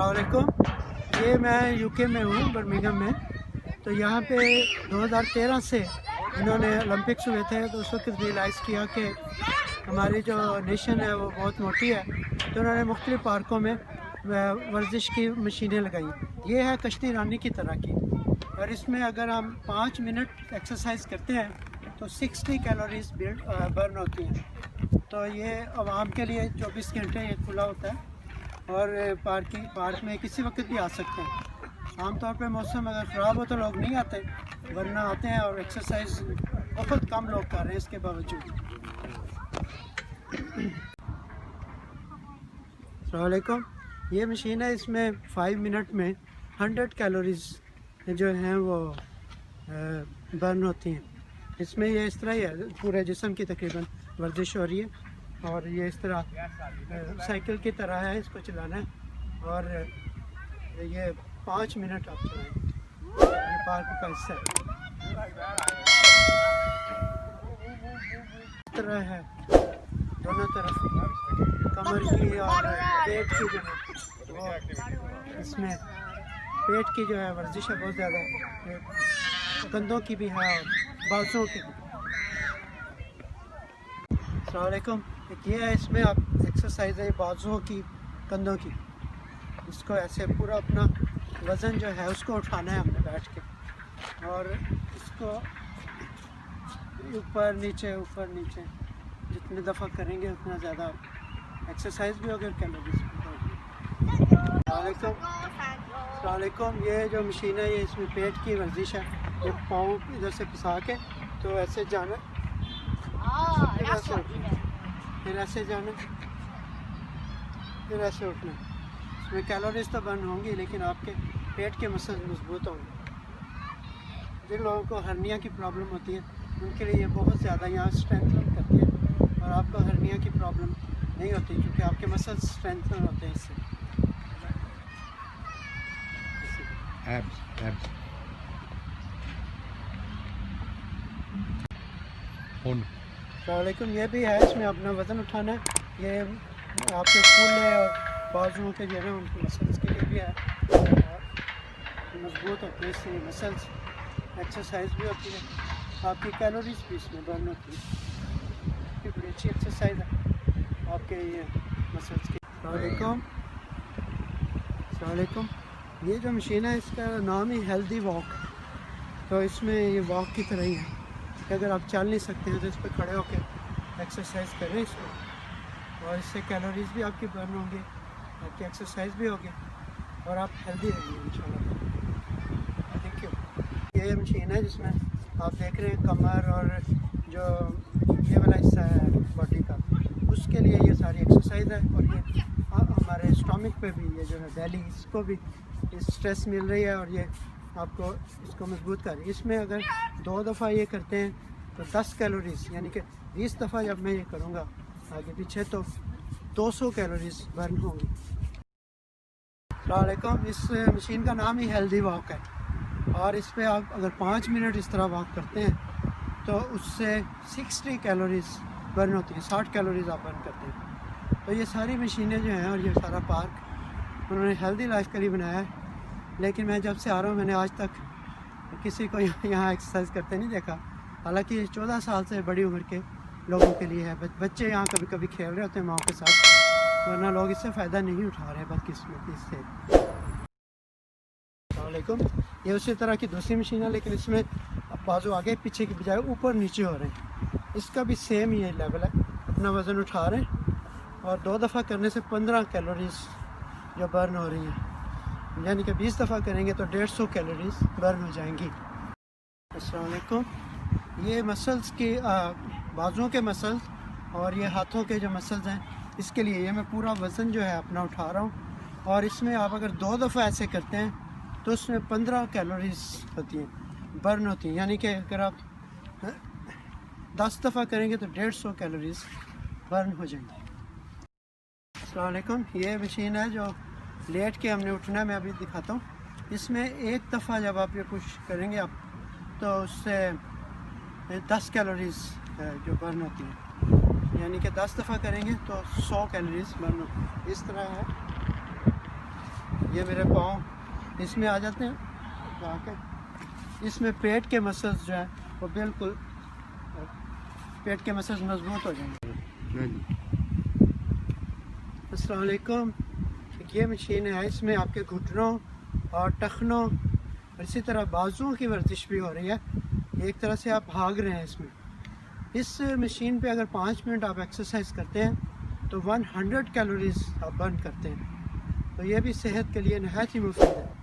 अस्सलामुअलैकुम। ये मैं यूके में हूँ, बर्मिंघम में। तो यहाँ पे 2013 से इन्होंने ओलंपिक्स हुए थे, तो उस वक्त रियलाइज़ किया कि हमारी जो नेशन है वो बहुत मोटी है, तो उन्होंने मुख्तलिफ पार्कों में वर्जिश की मशीनें लगाई। ये है कश्ती रानी की तरह की, और इसमें अगर हम 5 मिनट एक्सरसाइज करते हैं तो 60 कैलोरीज बर्न होती हैं। तो ये आवाम के लिए 24 घंटे ये खुला होता है, और पार्क में किसी वक्त भी आ सकते हैं। आमतौर पे मौसम अगर ख़राब हो तो लोग नहीं आते, वरना आते हैं, और एक्सरसाइज बहुत कम लोग कर रहे हैं इसके बावजूद। अस्सलामुअलैकुम। ये मशीन है, इसमें 5 मिनट में 100 कैलोरीज जो हैं वो बर्न होती हैं। इसमें ये इस तरह ही है, पूरे जिस्म की तकरीबन वर्जिश हो रही है, और ये इस तरह साइकिल की तरह है, इसको चलाना है, और ये 5 मिनट आप चलाएं। ये पार्क का हिस्सा है, इस तरह है दोनों तरफ कमर की और पेट की जो है वो, इसमें पेट की जो है वर्जिश है बहुत ज़्यादा, कंधों की भी है और बाजुओं की भी। अस्सलाम वालेकुम। एक ये है, इसमें आप एक्सरसाइज है बाजुओं की, कंधों की। इसको ऐसे पूरा अपना वज़न जो है उसको उठाना है हमने बैठ के, और इसको ऊपर नीचे जितने दफ़ा करेंगे उतना ज़्यादा एक्सरसाइज भी होगी और कैलोरीज भी होगी। अस्सलामुअलैकुम। ये जो मशीन है, ये इसमें पेट की वर्जिश है। ये पाँव इधर से फंसा के तो ऐसे जाना, फिर ऐसे उठना, फिर ऐसे जाना, फिर ऐसे उठना। इसमें कैलोरीज तो बर्न होंगी, लेकिन आपके पेट के मसल मजबूत होंगे। जिन लोगों को हर्निया की प्रॉब्लम होती है उनके लिए ये बहुत ज़्यादा यहाँ स्ट्रेंथन करती है, और आपको हर्निया की प्रॉब्लम नहीं होती क्योंकि आपके मसल स्ट्रेंथन होते हैं इससे। एब्स अस्सलामुअलैकुम। ये भी है, इसमें अपना वज़न उठाना है। ये आपके फूले और बाजुओं के जो है ना उनके मसल्स के लिए भी है, और मजबूत होती है इससे मसल्स। एक्सरसाइज भी होती है, आपकी कैलोरीज भी इसमें बर्न होती है। ये बड़ी अच्छी एक्सरसाइज है आपके ये मसल्स की। अस्सलामुअलैकुम। ये जो मशीन है इसका नाम ही हेल्दी वॉक। तो इसमें ये वॉक की तरह ही है कि अगर आप चल नहीं सकते हैं तो इस पर खड़े होकर एक्सरसाइज करें इसको, और इससे कैलोरीज भी आपकी बर्न होंगी, आपकी एक्सरसाइज भी होगी, और आप हेल्दी रहेंगे इंशाल्लाह। Thank you. ये मशीन है जिसमें आप देख रहे हैं कमर और जो ये वाला हिस्सा है बॉडी का, उसके लिए ये सारी एक्सरसाइज है। और ये हमारे स्टमक पे भी, ये जो है बेली, इसको भी स्ट्रेस मिल रही है, और ये आपको इसको मजबूत कर रही है। इसमें अगर 2 दफ़ा ये करते हैं तो 10 कैलोरीज, यानी कि 20 दफ़ा जब मैं ये करूँगा आगे पीछे तो 200 कैलोरीज बर्न होंगी। अस्सलामुअलैकुम। इस मशीन का नाम ही हेल्दी वॉक है, और इस पर आप अगर 5 मिनट इस तरह वॉक करते हैं तो उससे 60 कैलोरीज बर्न होती हैं, 60 कैलोरीज आप बर्न करते हैं। तो ये सारी मशीनें जो हैं और ये सारा पार्क उन्होंने हेल्दी लाइफ के लिए बनाया है। लेकिन मैं जब से आ रहा हूँ मैंने आज तक किसी को यहाँ एक्सरसाइज करते नहीं देखा। हालांकि 14 साल से बड़ी उम्र के लोगों के लिए है, बच्चे यहाँ कभी कभी खेल रहे होते हैं माँ के साथ, वरना लोग इससे फ़ायदा नहीं उठा रहे बदकिस्मती से। अस्सलामुअलैकुम। ये उसी तरह की दूसरी मशीन है, लेकिन इसमें बाजू आगे पीछे की बजाय ऊपर नीचे हो रहे हैं। इसका भी सेम ये लेवल है, अपना वज़न उठा रहे हैं, और 2 दफ़ा करने से 15 कैलोरीज जो बर्न हो रही हैं, यानी कि 20 दफ़ा करेंगे तो 150 कैलोरीज बर्न हो जाएंगी। अस्सलाम वालेकुम। ये मसल्स की बाजुओं के मसल्स और ये हाथों के जो मसल्स हैं, इसके लिए ये मैं पूरा वज़न जो है अपना उठा रहा हूँ। और इसमें आप अगर 2 दफ़ा ऐसे करते हैं तो उसमें 15 कैलोरीज होती हैं, बर्न होती हैं। यानी कि अगर आप 10 दफ़ा करेंगे तो 150 कैलोरीज बर्न हो जाएंगी। अस्सलाम वालेकुम। ये मशीन है जो लेट के हमने उठना है, मैं अभी दिखाता हूँ। इसमें एक दफ़ा जब आप ये पुश करेंगे आप तो उससे 10 कैलोरीज जो बर्न होती है, यानी कि 10 दफ़ा करेंगे तो 100 कैलोरीज बर्न होती है। इस तरह है, ये मेरे पाँव इसमें आ जाते हैं, आके इसमें पेट के मसल्स जो हैं वो बिल्कुल पेट के मसल्स मजबूत हो जाएंगे। अस्सलाम वालेकुम। ये मशीन है, इसमें आपके घुटनों और टखनों और इसी तरह बाजुओं की वर्जिश भी हो रही है। एक तरह से आप भाग रहे हैं इसमें। इस मशीन पे अगर 5 मिनट आप एक्सरसाइज करते हैं तो 100 कैलोरीज आप बर्न करते हैं। तो ये भी सेहत के लिए नहायत ही मुफीद है।